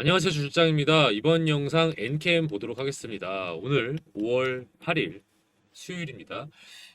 안녕하세요, 주실장입니다. 이번 영상 엔캠 보도록 하겠습니다. 오늘 5월 8일 수요일입니다.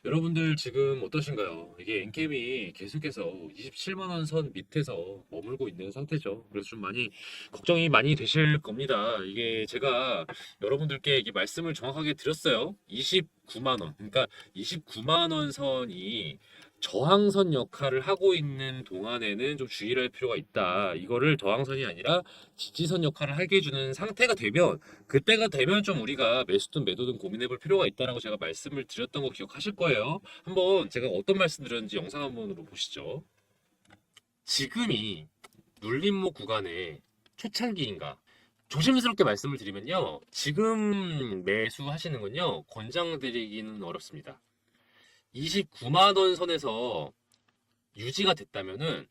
여러분들 지금 어떠신가요? 이게 엔캠이 계속해서 27만 원 선 밑에서 머물고 있는 상태죠. 그래서 좀 많이 걱정이 많이 되실 겁니다. 이게 제가 여러분들께 이게 말씀을 정확하게 드렸어요. 29만 원. 그러니까 29만 원 선이 저항선 역할을 하고 있는 동안에는 좀 주의를 할 필요가 있다. 이거를 저항선이 아니라 지지선 역할을 하게 해주는 상태가 되면, 그때가 되면 좀 우리가 매수든 매도든 고민해 볼 필요가 있다라고 제가 말씀을 드렸던 거 기억하실 거예요. 한번 제가 어떤 말씀 드렸는지 영상 한번으로 보시죠. 지금이 눌림목 구간의 초창기인가? 조심스럽게 말씀을 드리면요. 지금 매수하시는 건요. 권장드리기는 어렵습니다. 29만 원 선에서 유지가 됐다면은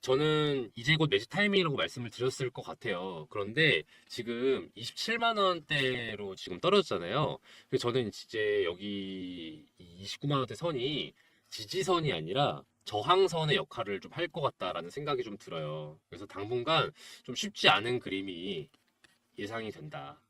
저는 이제 곧 매수 타이밍이라고 말씀을 드렸을 것 같아요. 그런데 지금 27만 원대로 지금 떨어졌잖아요. 그래서 저는 이제 여기 29만 원대 선이 지지선이 아니라 저항선의 역할을 좀 할 것 같다라는 생각이 좀 들어요. 그래서 당분간 좀 쉽지 않은 그림이 예상이 된다.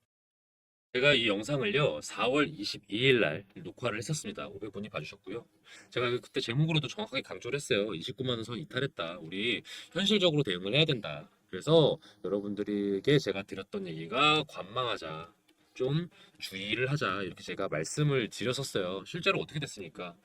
제가 이 영상을요, 4월 22일 날 녹화를 했었습니다. 500분이 봐주셨고요. 제가 그때 제목으로도 정확하게 강조를 했어요. 29만 원 선 이탈했다. 우리 현실적으로 대응을 해야 된다. 그래서 여러분들에게 제가 드렸던 얘기가 관망하자. 좀 주의를 하자. 이렇게 제가 말씀을 드렸었어요. 실제로 어떻게 됐습니까?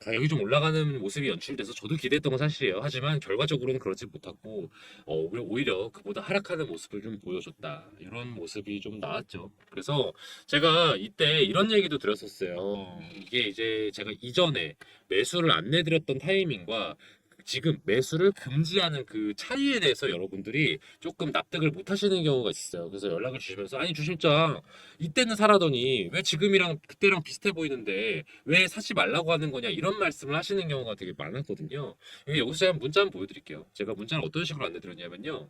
가격이 좀 올라가는 모습이 연출돼서 저도 기대했던 건 사실이에요. 하지만 결과적으로는 그렇지 못했고, 오히려 그보다 하락하는 모습을 좀 보여줬다. 이런 모습이 좀 나왔죠. 그래서 제가 이때 이런 얘기도 드렸었어요. 이게 이제 제가 이전에 매수를 안내드렸던 타이밍과 지금 매수를 금지하는 그 차이에 대해서 여러분들이 조금 납득을 못 하시는 경우가 있어요. 그래서 연락을 주시면서, 아니 주실장, 이때는 사라더니 왜 지금이랑 그때랑 비슷해 보이는데 왜 사지 말라고 하는 거냐, 이런 말씀을 하시는 경우가 되게 많았거든요. 여기서 제가 문자 한번 보여드릴게요. 제가 문자를 어떤 식으로 안내드렸냐면요.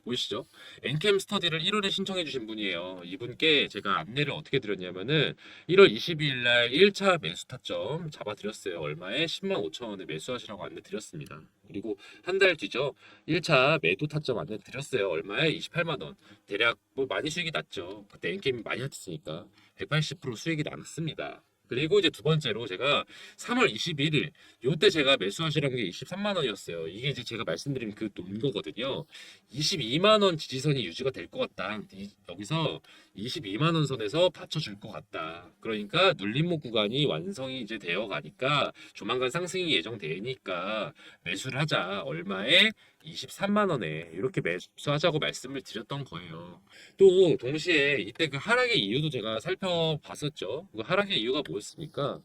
보이시죠? 엔캠 스터디를 1월에 신청해 주신 분이에요. 이분께 제가 안내를 어떻게 드렸냐면은 1월 22일 날 1차 매수 타점 잡아드렸어요. 얼마에? 10만 5천 원에 매수하시라고 안내 드렸습니다. 그리고 한 달 뒤죠. 1차 매도 타점 안내 드렸어요. 얼마에? 28만 원. 대략 뭐 많이 수익이 났죠. 그때 엔캠이 많이 했으니까 180% 수익이 났습니다. 그리고 이제 두 번째로 제가 3월 21일 요때 제가 매수하시라는 게 23만 원이었어요. 이게 이제 제가 말씀드린 그 논거거든요. 22만 원 지지선이 유지가 될 것 같다. 여기서 22만 원 선에서 받쳐줄 것 같다. 그러니까 눌림목 구간이 완성이 이제 되어 가니까 조만간 상승이 예정되니까 매수를 하자. 얼마에? 23만 원에 이렇게 매수하자고 말씀을 드렸던 거예요. 또 동시에 이때 그 하락의 이유도 제가 살펴봤었죠. 그 하락의 이유가 뭐였습니까?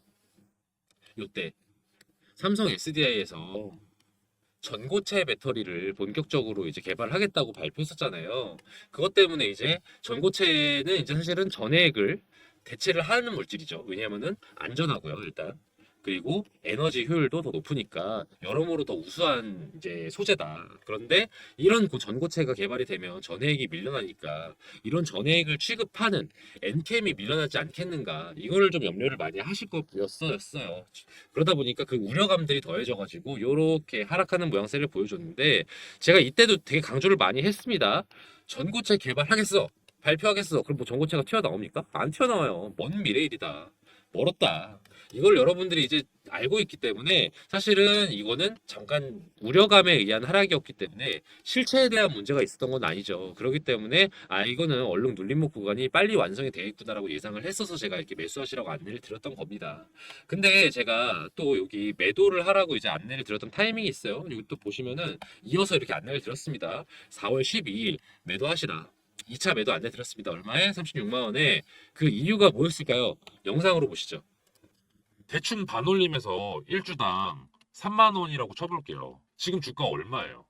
요때 삼성 SDI에서 전고체 배터리를 본격적으로 이제 개발하겠다고 발표했었잖아요. 그것 때문에 이제 전고체는 이제 사실은 전해액을 대체를 하는 물질이죠. 왜냐하면은 안전하고요, 일단. 그리고 에너지 효율도 더 높으니까 여러모로 더 우수한 이제 소재다. 그런데 이런 전고체가 개발이 되면 전해액이 밀려나니까 이런 전해액을 취급하는 엔캠이 밀려나지 않겠는가. 이거를 좀 염려를 많이 하실 거였어요. 그러다 보니까 그 우려감들이 더해져가지고 요렇게 하락하는 모양새를 보여줬는데, 제가 이때도 되게 강조를 많이 했습니다. 전고체 개발하겠어. 발표하겠어. 그럼 뭐 전고체가 튀어나옵니까? 안 튀어나와요. 먼 미래 일이다. 멀었다. 이걸 여러분들이 이제 알고 있기 때문에 사실은 이거는 잠깐 우려감에 의한 하락이었기 때문에 실체에 대한 문제가 있었던 건 아니죠. 그렇기 때문에 이거는 얼른 눌림목 구간이 빨리 완성이 되겠구나라고 예상을 했어서 제가 이렇게 매수하시라고 안내를 드렸던 겁니다. 근데 제가 또 여기 매도를 하라고 이제 안내를 드렸던 타이밍이 있어요. 여기 또 보시면은 이어서 이렇게 안내를 드렸습니다. 4월 12일 매도하시라. 2차 매도 안내 드렸습니다. 얼마에? 36만 원에. 그 이유가 뭐였을까요? 영상으로 보시죠. 대충 반올림에서 일주당 3만 원이라고 쳐볼게요. 지금 주가 얼마예요?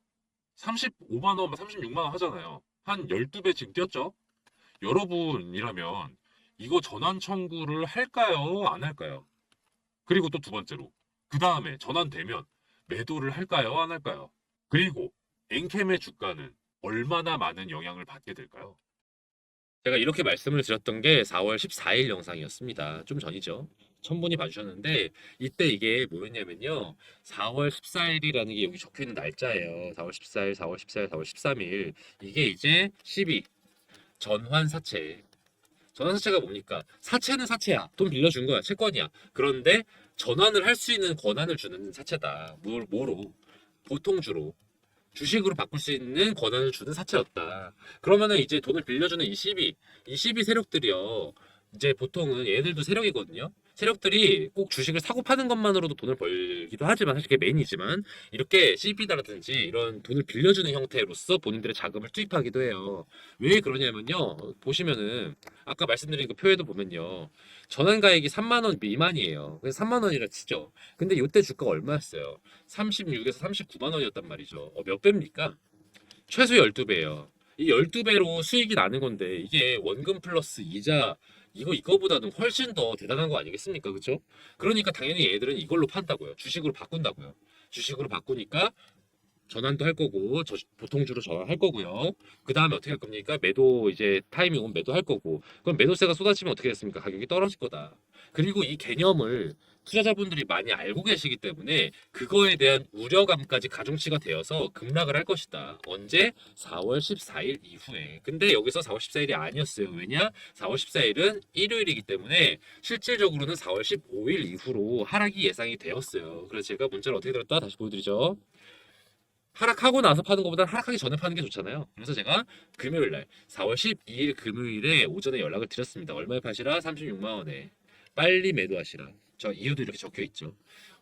35만 원, 36만 원 하잖아요. 한 12배 지금 뛰었죠? 여러분이라면 이거 전환 청구를 할까요? 안 할까요? 그리고 또 두 번째로 그 다음에 전환되면 매도를 할까요? 안 할까요? 그리고 엔캠의 주가는 얼마나 많은 영향을 받게 될까요? 제가 이렇게 말씀을 드렸던 게 4월 14일 영상이었습니다. 좀 전이죠. 1000분이 봐주셨는데 이때 이게 뭐였냐면요. 4월 14일이라는 게 여기 적혀있는 날짜예요. 4월 14일, 4월 14일, 4월 13일. 이게 이제 12 전환사채. 전환사채가 뭡니까? 사채는 사채야. 돈 빌려준 거야. 채권이야. 그런데 전환을 할 수 있는 권한을 주는 사채다. 뭐로? 보통주로. 주식으로 바꿀 수 있는 권한을 주는 사채였다. 그러면은 이제 돈을 빌려주는 이 시비 세력들이요. 이제 보통은 얘들도 세력이거든요. 세력들이 꼭 주식을 사고 파는 것만으로도 돈을 벌기도 하지만 사실 그게 메인이지만 이렇게 CB다라든지 이런 돈을 빌려주는 형태로서 본인들의 자금을 투입하기도 해요. 왜 그러냐면요. 보시면은 아까 말씀드린 그 표에도 보면요. 전환가액이 3만 원 미만이에요. 그래서 3만 원이라 치죠. 근데 이때 주가가 얼마였어요? 36에서 39만 원이었단 말이죠. 몇 배입니까? 최소 12배예요. 이 12배로 수익이 나는 건데 이게 원금 플러스 이자 이거보다는 훨씬 더 대단한 거 아니겠습니까? 그렇죠? 그러니까 당연히 얘들은 이걸로 판다고요. 주식으로 바꾼다고요. 주식으로 바꾸니까 전환도 할 거고 보통주로 전환할 거고요. 그 다음에 어떻게 할 겁니까? 매도 이제 타이밍 오면 매도 할 거고. 그럼 매도세가 쏟아지면 어떻게 됐습니까? 가격이 떨어질 거다. 그리고 이 개념을 투자자분들이 많이 알고 계시기 때문에 그거에 대한 우려감까지 가중치가 되어서 급락을 할 것이다. 언제? 4월 14일 이후에. 근데 여기서 4월 14일이 아니었어요. 왜냐? 4월 14일은 일요일이기 때문에 실질적으로는 4월 15일 이후로 하락이 예상이 되었어요. 그래서 제가 문자를 어떻게 들었다? 다시 보여드리죠. 하락하고 나서 파는 것보다 하락하기 전에 파는 게 좋잖아요. 그래서 제가 금요일 날 4월 12일 금요일에 오전에 연락을 드렸습니다. 얼마에 파시라? 36만 원에. 빨리 매도하시라. 저 이유도 이렇게 적혀 있죠.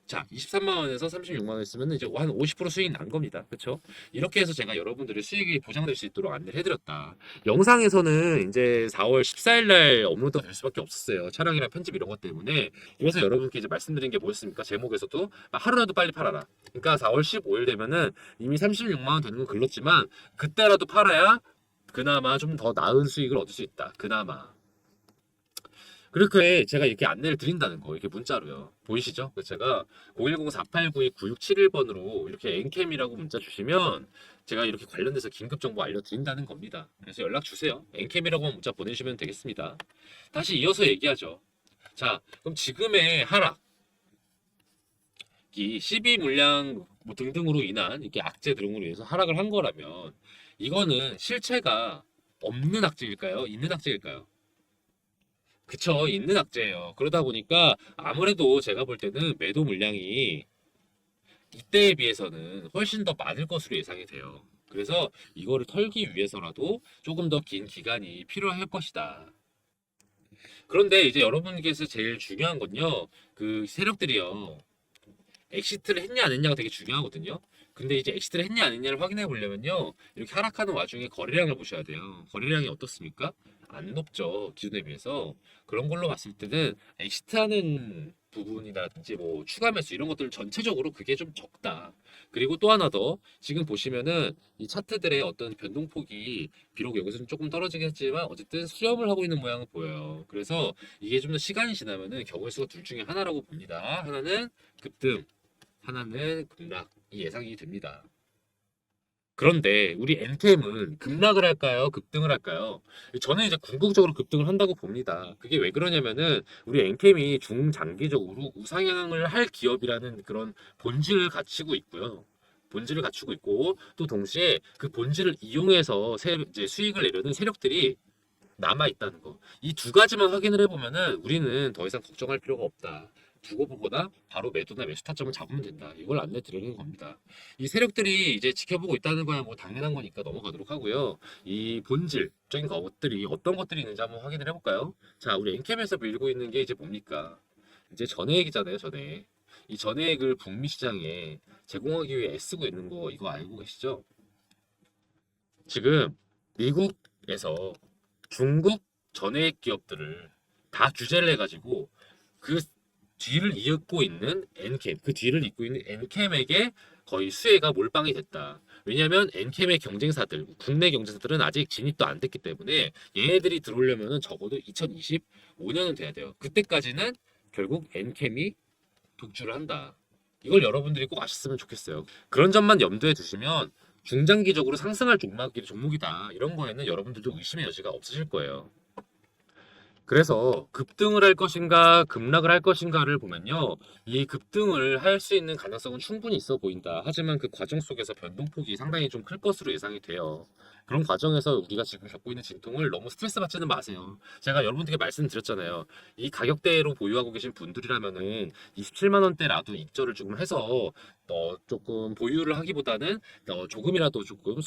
자, 23만 원에서 36만 원 있으면 이제 한 50% 수익 난 겁니다. 그렇죠? 이렇게 해서 제가 여러분들의 수익이 보장될 수 있도록 안내를 해드렸다. 영상에서는 이제 4월 14일 날 업로드가 될 수밖에 없었어요. 촬영이랑 편집 이런 것 때문에. 그래서 여러분께 이제 말씀드린 게 뭐였습니까? 제목에서도 하루라도 빨리 팔아라. 그러니까 4월 15일 되면은 이미 36만 원 되는 건 글렀지만 그때라도 팔아야 그나마 좀 더 나은 수익을 얻을 수 있다. 그나마. 그렇게 제가 이렇게 안내를 드린다는 거, 이렇게 문자로요. 보이시죠? 그래서 제가 010-4892-9671번으로 이렇게 엔캠이라고 문자 주시면 제가 이렇게 관련돼서 긴급 정보 알려드린다는 겁니다. 그래서 연락 주세요. 엔캠이라고 문자 보내주시면 되겠습니다. 다시 이어서 얘기하죠. 자, 그럼 지금의 하락, 이 시비 물량 뭐 등등으로 인한 이렇게 악재 등으로 인해서 하락을 한 거라면 이거는 실체가 없는 악재일까요? 있는 악재일까요? 그쵸, 있는 악재예요. 그러다 보니까 아무래도 제가 볼 때는 매도 물량이 이때에 비해서는 훨씬 더 많을 것으로 예상이 돼요. 그래서 이거를 털기 위해서라도 조금 더 긴 기간이 필요할 것이다. 그런데 이제 여러분께서 제일 중요한 건요, 그 세력들이요, 엑시트를 했냐 안 했냐가 되게 중요하거든요. 근데 이제 엑시트를 했냐 안 했냐를 확인해 보려면요, 이렇게 하락하는 와중에 거래량을 보셔야 돼요. 거래량이 어떻습니까? 안 높죠, 기존에 비해서. 그런 걸로 봤을 때는 엑시트하는 부분이라든지 뭐 추가 매수 이런 것들 전체적으로 그게 좀 적다. 그리고 또 하나 더, 지금 보시면은 이 차트들의 어떤 변동폭이 비록 여기서는 조금 떨어지긴 했지만 어쨌든 수렴을 하고 있는 모양을 보여요. 그래서 이게 좀 더 시간이 지나면은 경우의 수가 둘 중에 하나라고 봅니다. 하나는 급등, 하나는 급락이 예상이 됩니다. 그런데 우리 엔캠은 급락을 할까요? 급등을 할까요? 저는 이제 궁극적으로 급등을 한다고 봅니다. 그게 왜 그러냐면은 우리 엔캠이 중장기적으로 우상향을 할 기업이라는 그런 본질을 갖추고 있고요. 본질을 갖추고 있고 또 동시에 그 본질을 이용해서 이제 수익을 내려는 세력들이 남아 있다는 거. 이 두 가지만 확인을 해보면은 우리는 더 이상 걱정할 필요가 없다. 두고 보거나 바로 매도나 매수 타점을 잡으면 된다. 이걸 안내 드리는 겁니다. 이 세력들이 이제 지켜보고 있다는 거야 뭐 당연한 거니까 넘어가도록 하고요. 이 본질적인 것들이 어떤 것들이 있는지 한번 확인을 해볼까요? 자, 우리 엔캠에서 밀고 있는 게 이제 뭡니까? 이제 전해액이잖아요, 전해액. 이 전해액을 북미 시장에 제공하기 위해 애쓰고 있는 거 이거 알고 계시죠? 지금 미국에서 중국 전해액 기업들을 다 규제를 해가지고 그 뒤를 잇고 있는 엔캠, 그 뒤를 잇고 있는 엔캠에게 거의 수혜가 몰빵이 됐다. 왜냐하면 엔캠의 경쟁사들, 국내 경쟁사들은 아직 진입도 안 됐기 때문에 얘네들이 들어오려면 적어도 2025년은 돼야 돼요. 그때까지는 결국 엔캠이 독주를 한다. 이걸 여러분들이 꼭 아셨으면 좋겠어요. 그런 점만 염두에 두시면 중장기적으로 상승할 종목이다. 이런 거에는 여러분들도 의심의 여지가 없으실 거예요. 그래서 급등을 할 것인가 급락을 할 것인가를 보면요. 이 급등을 할 수 있는 가능성은 충분히 있어 보인다. 하지만 그 과정 속에서 변동폭이 상당히 좀 클 것으로 예상이 돼요. 그런 과정에서 우리가 지금 겪고 있는 진통을 너무 스트레스 받지는 마세요. 제가 여러분들께 말씀드렸잖아요. 이 가격대로 보유하고 계신 분들이라면은 27만 원대라도 입절을 조금 해서 조금 보유를 하기보다는 조금이라도 조금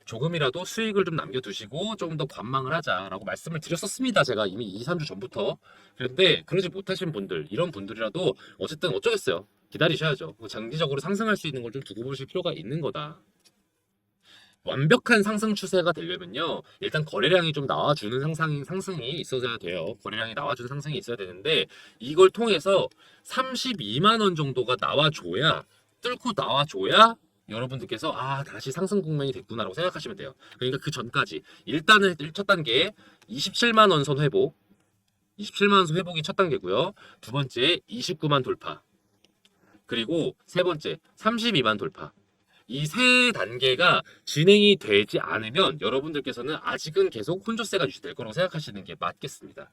조금이라도 수익을 좀 남겨두시고 조금 더 관망을 하자라고 말씀을 드렸었습니다. 제가 이미 2, 3주 전부터. 그런데 그러지 못하신 분들, 이런 분들이라도 어쨌든 어쩌겠어요. 기다리셔야죠. 장기적으로 상승할 수 있는 걸 좀 두고 보실 필요가 있는 거다. 완벽한 상승 추세가 되려면요. 일단 거래량이 좀 나와주는 상승이 있어야 돼요. 거래량이 나와주는 상승이 있어야 되는데 이걸 통해서 32만 원 정도가 나와줘야 뚫고 나와줘야 여러분들께서 다시 상승 국면이 됐구나라고 생각하시면 돼요. 그러니까 그 전까지 일단은 첫 단계 27만 원 선 회복 27만 원 선 회복이 첫 단계고요. 두 번째 29만 돌파 그리고 세 번째 32만 돌파 이 세 단계가 진행이 되지 않으면 여러분들께서는 아직은 계속 혼조세가 유지될 거라고 생각하시는 게 맞겠습니다.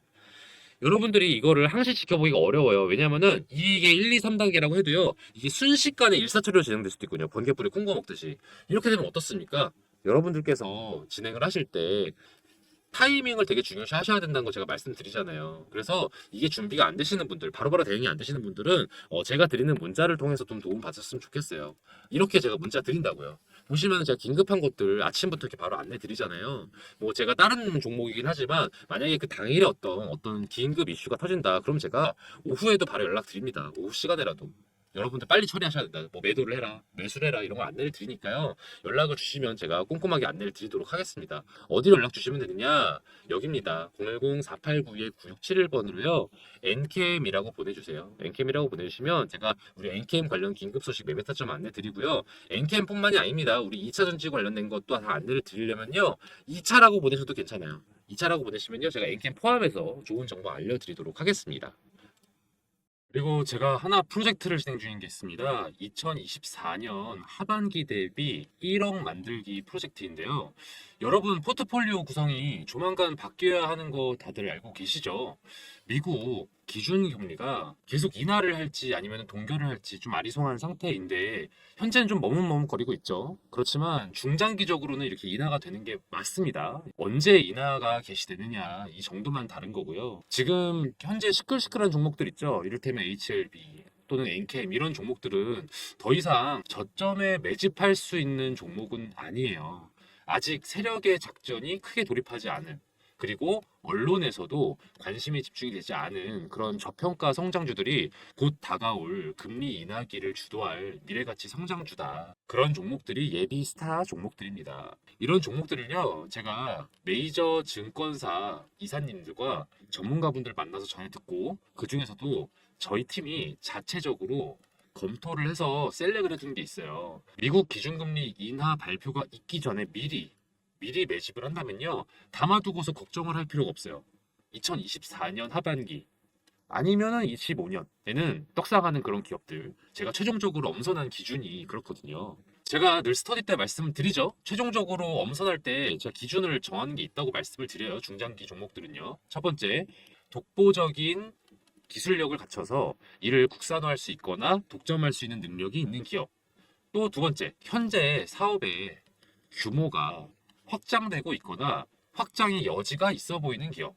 여러분들이 이거를 항시 지켜보기가 어려워요. 왜냐면은 이게 1, 2, 3단계라고 해도요. 이게 순식간에 일사천리로 진행될 수도 있거든요. 번개불에 콩고 먹듯이. 이렇게 되면 어떻습니까? 여러분들께서 진행을 하실 때 타이밍을 되게 중요시 하셔야 된다는 거 제가 말씀드리잖아요. 그래서 이게 준비가 안 되시는 분들, 바로바로 대응이 안 되시는 분들은 제가 드리는 문자를 통해서 좀 도움 받았으면 좋겠어요. 이렇게 제가 문자 드린다고요. 보시면 제가 긴급한 것들 아침부터 이렇게 바로 안내 드리잖아요. 뭐 제가 다른 종목이긴 하지만 만약에 그 당일에 어떤 긴급 이슈가 터진다. 그럼 제가 오후에도 바로 연락 드립니다. 오후 시간에라도. 여러분들 빨리 처리하셔야 된다. 뭐 매도를 해라, 매수를 해라 이런 거 안내를 드리니까요. 연락을 주시면 제가 꼼꼼하게 안내를 드리도록 하겠습니다. 어디로 연락 주시면 되느냐? 여기입니다. 010-4892-9671번으로요. NKM이라고 보내주세요. NKM이라고 보내주시면 제가 우리 NKM 관련 긴급 소식 매매타점 안내 드리고요. NKM뿐만이 아닙니다. 우리 2차 전지 관련된 것도 다 안내를 드리려면요. 2차라고 보내셔도 괜찮아요. 2차라고 보내시면요. 제가 NKM 포함해서 좋은 정보 알려드리도록 하겠습니다. 그리고 제가 하나 프로젝트를 진행 중인 게 있습니다. 2024년 하반기 대비 1억 만들기 프로젝트인데요. 여러분 포트폴리오 구성이 조만간 바뀌어야 하는 거 다들 알고 계시죠? 미국 기준금리가 계속 인하를 할지 아니면 동결을 할지 좀 아리송한 상태인데 현재는 좀 머뭇머뭇거리고 있죠. 그렇지만 중장기적으로는 이렇게 인하가 되는 게 맞습니다. 언제 인하가 개시되느냐 이 정도만 다른 거고요. 지금 현재 시끌시끌한 종목들 있죠. 이를테면 HLB 또는 NKM 이런 종목들은 더 이상 저점에 매집할 수 있는 종목은 아니에요. 아직 세력의 작전이 크게 돌입하지 않은 그리고 언론에서도 관심이 집중이 되지 않은 그런 저평가 성장주들이 곧 다가올 금리 인하기를 주도할 미래가치 성장주다. 그런 종목들이 예비 스타 종목들입니다. 이런 종목들을요, 제가 메이저 증권사 이사님들과 전문가분들 만나서 전해 듣고 그 중에서도 저희 팀이 자체적으로 검토를 해서 셀렉을 해둔 게 있어요. 미국 기준금리 인하 발표가 있기 전에 미리 매집을 한다면요. 담아두고서 걱정을 할 필요가 없어요. 2024년 하반기 아니면은 25년에는 떡상하는 그런 기업들 제가 최종적으로 엄선한 기준이 그렇거든요. 제가 늘 스터디 때 말씀드리죠. 최종적으로 엄선할 때 제가 기준을 정하는 게 있다고 말씀을 드려요. 중장기 종목들은요. 첫 번째, 독보적인 기술력을 갖춰서 이를 국산화할 수 있거나 독점할 수 있는 능력이 있는 기업. 또 두 번째, 현재 사업의 규모가 확장되고 있거나 확장의 여지가 있어 보이는 기업.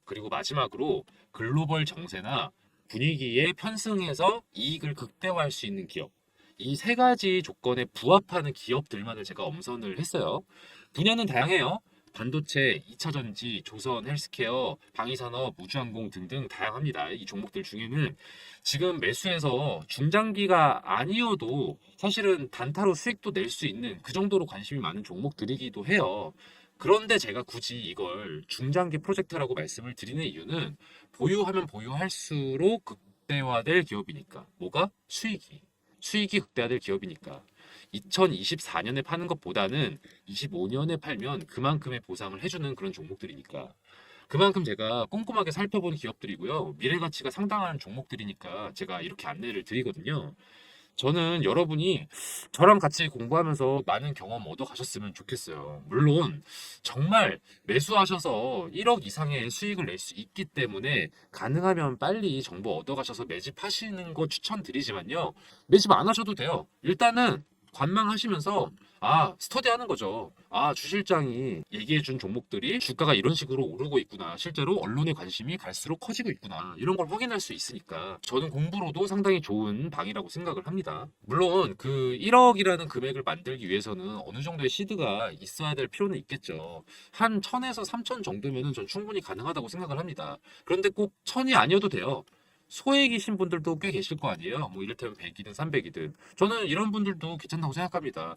그리고 마지막으로 글로벌 정세나 분위기에 편승해서 이익을 극대화할 수 있는 기업. 이 세 가지 조건에 부합하는 기업들만을 제가 엄선을 했어요. 분야는 다양해요. 반도체, 2차 전지, 조선, 헬스케어, 방위산업, 우주항공 등등 다양합니다. 이 종목들 중에는 지금 매수해서 중장기가 아니어도 사실은 단타로 수익도 낼 수 있는 그 정도로 관심이 많은 종목들이기도 해요. 그런데 제가 굳이 이걸 중장기 프로젝트라고 말씀을 드리는 이유는 보유하면 보유할수록 극대화될 기업이니까. 뭐가? 수익이 극대화될 기업이니까. 2024년에 파는 것보다는 25년에 팔면 그만큼의 보상을 해주는 그런 종목들이니까. 그만큼 제가 꼼꼼하게 살펴본 기업들이고요. 미래 가치가 상당한 종목들이니까 제가 이렇게 안내를 드리거든요. 저는 여러분이 저랑 같이 공부하면서 많은 경험 얻어 가셨으면 좋겠어요. 물론 정말 매수하셔서 1억 이상의 수익을 낼 수 있기 때문에 가능하면 빨리 정보 얻어 가셔서 매집하시는 거 추천드리지만요. 매집 안 하셔도 돼요. 일단은 관망하시면서 스터디하는 거죠. 주 실장이 얘기해준 종목들이 주가가 이런 식으로 오르고 있구나. 실제로 언론의 관심이 갈수록 커지고 있구나. 이런 걸 확인할 수 있으니까 저는 공부로도 상당히 좋은 방이라고 생각을 합니다. 물론 그 1억이라는 금액을 만들기 위해서는 어느 정도의 시드가 있어야 될 필요는 있겠죠. 한 1000에서 3000 정도면은 전 충분히 가능하다고 생각을 합니다. 그런데 꼭 1000이 아니어도 돼요. 소액이신 분들도 꽤 계실 거 아니에요. 뭐 이를테면 100이든 300이든. 저는 이런 분들도 괜찮다고 생각합니다.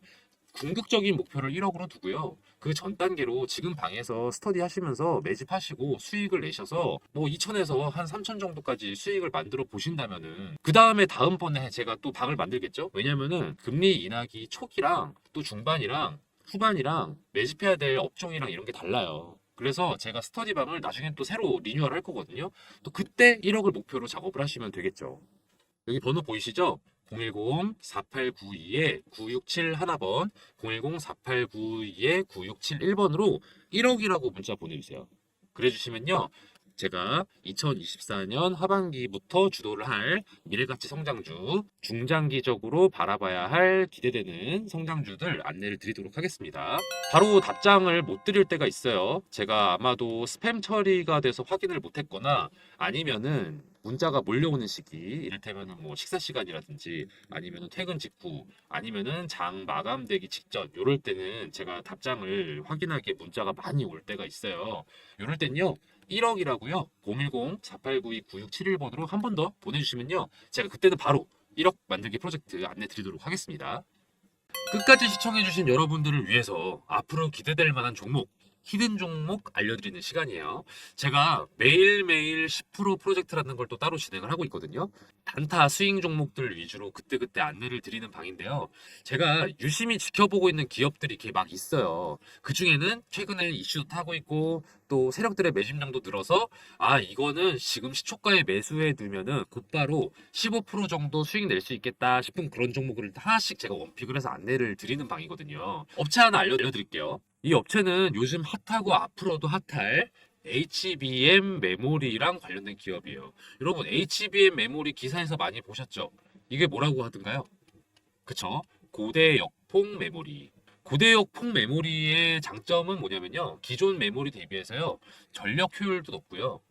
궁극적인 목표를 1억으로 두고요. 그 전 단계로 지금 방에서 스터디 하시면서 매집하시고 수익을 내셔서 뭐 2천에서 한 3천 정도까지 수익을 만들어 보신다면은 그 다음에 다음번에 제가 또 방을 만들겠죠? 왜냐면은 금리 인하기 초기랑 또 중반이랑 후반이랑 매집해야 될 업종이랑 이런 게 달라요. 그래서 제가 스터디방을 나중에 또 새로 리뉴얼 할 거거든요. 또 그때 1억을 목표로 작업을 하시면 되겠죠. 여기 번호 보이시죠? 010-4892-9671번, 010-4892-9671번으로 1억이라고 문자 보내주세요. 그래주시면요. 제가 2024년 하반기부터 주도를 할 미래가치 성장주, 중장기적으로 바라봐야 할 기대되는 성장주들 안내를 드리도록 하겠습니다. 바로 답장을 못 드릴 때가 있어요. 제가 아마도 스팸 처리가 돼서 확인을 못했거나 아니면은 문자가 몰려오는 시기, 이를테면은 뭐 식사 시간이라든지 아니면은 퇴근 직후 아니면은 장 마감되기 직전 요럴 때는 제가 답장을 확인하기에 문자가 많이 올 때가 있어요. 요럴 땐요. 1억이라고요. 010-4892-9671번으로 한 번 더 보내주시면요. 제가 그때는 바로 1억 만들기 프로젝트 안내 드리도록 하겠습니다. 끝까지 시청해주신 여러분들을 위해서 앞으로 기대될 만한 종목, 히든 종목 알려드리는 시간이에요. 제가 매일매일 10% 프로젝트라는 걸 또 따로 진행을 하고 있거든요. 단타 스윙 종목들 위주로 그때그때 안내를 드리는 방인데요. 제가 유심히 지켜보고 있는 기업들이 이렇게 막 있어요. 그 중에는 최근에 이슈도 타고 있고 또 세력들의 매집량도 늘어서 이거는 지금 시초가에 매수해 두면은 곧바로 15% 정도 수익 낼 수 있겠다 싶은 그런 종목을 하나씩 제가 원픽을 해서 안내를 드리는 방이거든요. 업체 하나 알려드릴게요. 이 업체는 요즘 핫하고 앞으로도 핫할 HBM 메모리랑 관련된 기업이에요. 여러분, HBM 메모리 기사에서 많이 보셨죠? 이게 뭐라고 하던가요? 그쵸? 고대 역폭 메모리. 고대 역폭 메모리의 장점은 뭐냐면요. 기존 메모리 대비해서요. 전력 효율도 높고요.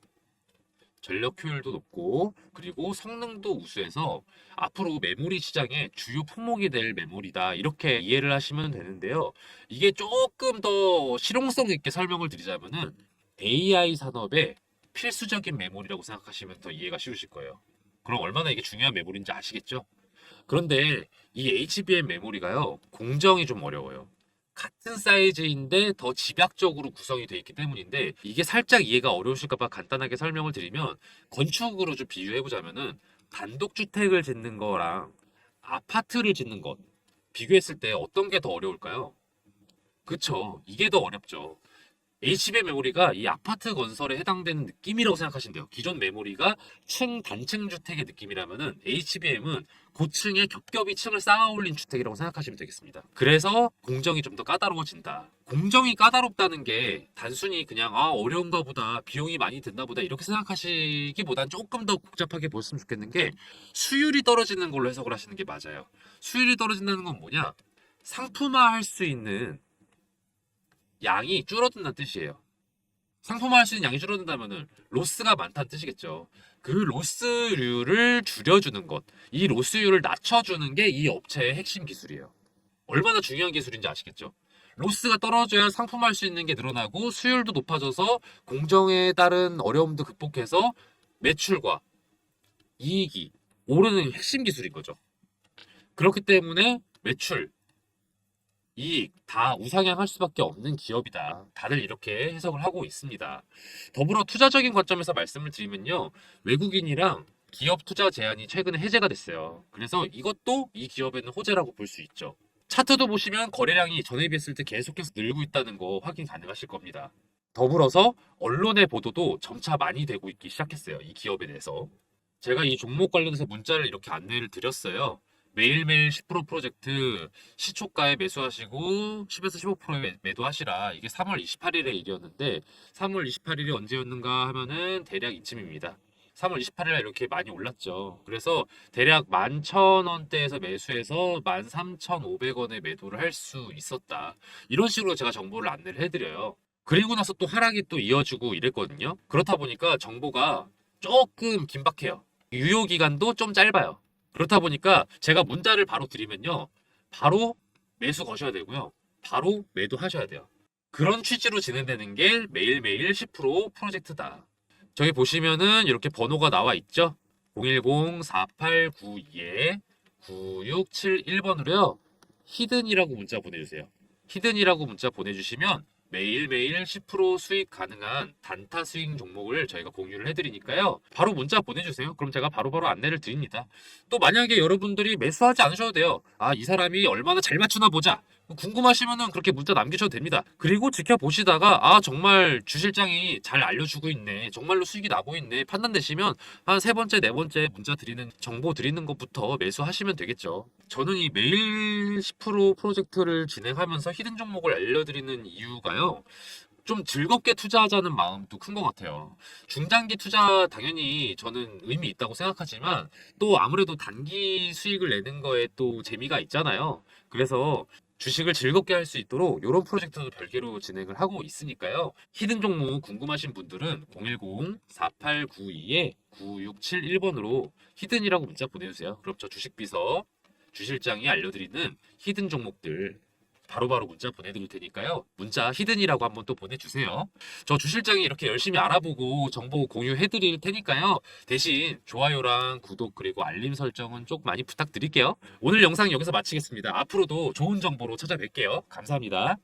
전력 효율도 높고 그리고 성능도 우수해서 앞으로 메모리 시장의 주요 품목이 될 메모리다 이렇게 이해를 하시면 되는데요. 이게 조금 더 실용성 있게 설명을 드리자면은 AI 산업의 필수적인 메모리라고 생각하시면 더 이해가 쉬우실 거예요. 그럼 얼마나 이게 중요한 메모리인지 아시겠죠? 그런데 이 HBM 메모리가요, 공정이 좀 어려워요. 같은 사이즈인데 더 집약적으로 구성이 되어 있기 때문인데 이게 살짝 이해가 어려우실까봐 간단하게 설명을 드리면 건축으로 좀 비유해 보자면은 단독주택을 짓는 거랑 아파트를 짓는 것 비교했을 때 어떤 게 더 어려울까요? 그쵸. 이게 더 어렵죠. HBM 메모리가 이 아파트 건설에 해당되는 느낌이라고 생각하시면 돼요. 기존 메모리가 단층 주택의 느낌이라면은 HBM은 고층에 겹겹이 층을 쌓아 올린 주택이라고 생각하시면 되겠습니다. 그래서 공정이 좀 더 까다로워진다. 공정이 까다롭다는 게 단순히 그냥 어려운가 보다, 비용이 많이 든다 보다 이렇게 생각하시기보단 조금 더 복잡하게 보셨으면 좋겠는 게 수율이 떨어지는 걸로 해석을 하시는 게 맞아요. 수율이 떨어진다는 건 뭐냐? 상품화할 수 있는 양이 줄어든다는 뜻이에요. 상품화할 수 있는 양이 줄어든다면은 로스가 많다는 뜻이겠죠. 그 로스율을 줄여주는 것, 이 로스율을 낮춰주는 게 이 업체의 핵심 기술이에요. 얼마나 중요한 기술인지 아시겠죠? 로스가 떨어져야 상품화할 수 있는 게 늘어나고 수율도 높아져서 공정에 따른 어려움도 극복해서 매출과 이익이 오르는 핵심 기술인 거죠. 그렇기 때문에 매출, 이익 다 우상향할 수밖에 없는 기업이다. 다들 이렇게 해석을 하고 있습니다. 더불어 투자적인 관점에서 말씀을 드리면요. 외국인이랑 기업 투자 제한이 최근에 해제가 됐어요. 그래서 이것도 이 기업에는 호재라고 볼 수 있죠. 차트도 보시면 거래량이 전에 비했을 때 계속해서 늘고 있다는 거 확인 가능하실 겁니다. 더불어서 언론의 보도도 점차 많이 되고 있기 시작했어요. 이 기업에 대해서. 제가 이 종목 관련해서 문자를 이렇게 안내를 드렸어요. 매일매일 10% 프로젝트 시초가에 매수하시고 10에서 15%에 매도하시라. 이게 3월 28일의 일이었는데 3월 28일이 언제였는가 하면은 대략 이쯤입니다. 3월 28일에 이렇게 많이 올랐죠. 그래서 대략 11,000원대에서 매수해서 13,500원에 매도를 할 수 있었다. 이런 식으로 제가 정보를 안내를 해드려요. 그리고 나서 또 하락이 또 이어지고 이랬거든요. 그렇다 보니까 정보가 조금 긴박해요. 유효 기간도 좀 짧아요. 그렇다 보니까 제가 문자를 바로 드리면요. 바로 매수 거셔야 되고요. 바로 매도하셔야 돼요. 그런 취지로 진행되는 게 매일매일 10% 프로젝트다. 저기 보시면은 이렇게 번호가 나와 있죠? 010-4892-9671번으로요. 히든이라고 문자 보내주세요. 히든이라고 문자 보내주시면 매일매일 10% 수익 가능한 단타 스윙 종목을 저희가 공유를 해드리니까요. 바로 문자 보내주세요. 그럼 제가 바로바로 안내를 드립니다. 또 만약에 여러분들이 매수하지 않으셔도 돼요. 아, 이 사람이 얼마나 잘 맞추나 보자. 궁금하시면은 그렇게 문자 남기셔도 됩니다. 그리고 지켜보시다가 아, 정말 주실장이 잘 알려주고 있네. 정말로 수익이 나고 있네. 판단되시면 한 세 번째, 네 번째 문자 드리는 정보 드리는 것부터 매수하시면 되겠죠. 저는 이 매일 10% 프로젝트를 진행하면서 히든 종목을 알려드리는 이유가요. 좀 즐겁게 투자하자는 마음도 큰 것 같아요. 중장기 투자 당연히 저는 의미 있다고 생각하지만 또 아무래도 단기 수익을 내는 거에 또 재미가 있잖아요. 그래서 주식을 즐겁게 할 수 있도록 이런 프로젝트도 별개로 진행을 하고 있으니까요. 히든 종목 궁금하신 분들은 010-4892-9671번으로 히든이라고 문자 보내주세요. 그럼 저 주식비서 주실장이 알려드리는 히든 종목들 바로바로 문자 보내드릴 테니까요. 문자 히든이라고 한번 또 보내주세요. 저 주실장이 이렇게 열심히 알아보고 정보 공유해드릴 테니까요. 대신 좋아요랑 구독 그리고 알림 설정은 좀 많이 부탁드릴게요. 오늘 영상 여기서 마치겠습니다. 앞으로도 좋은 정보로 찾아뵐게요. 감사합니다.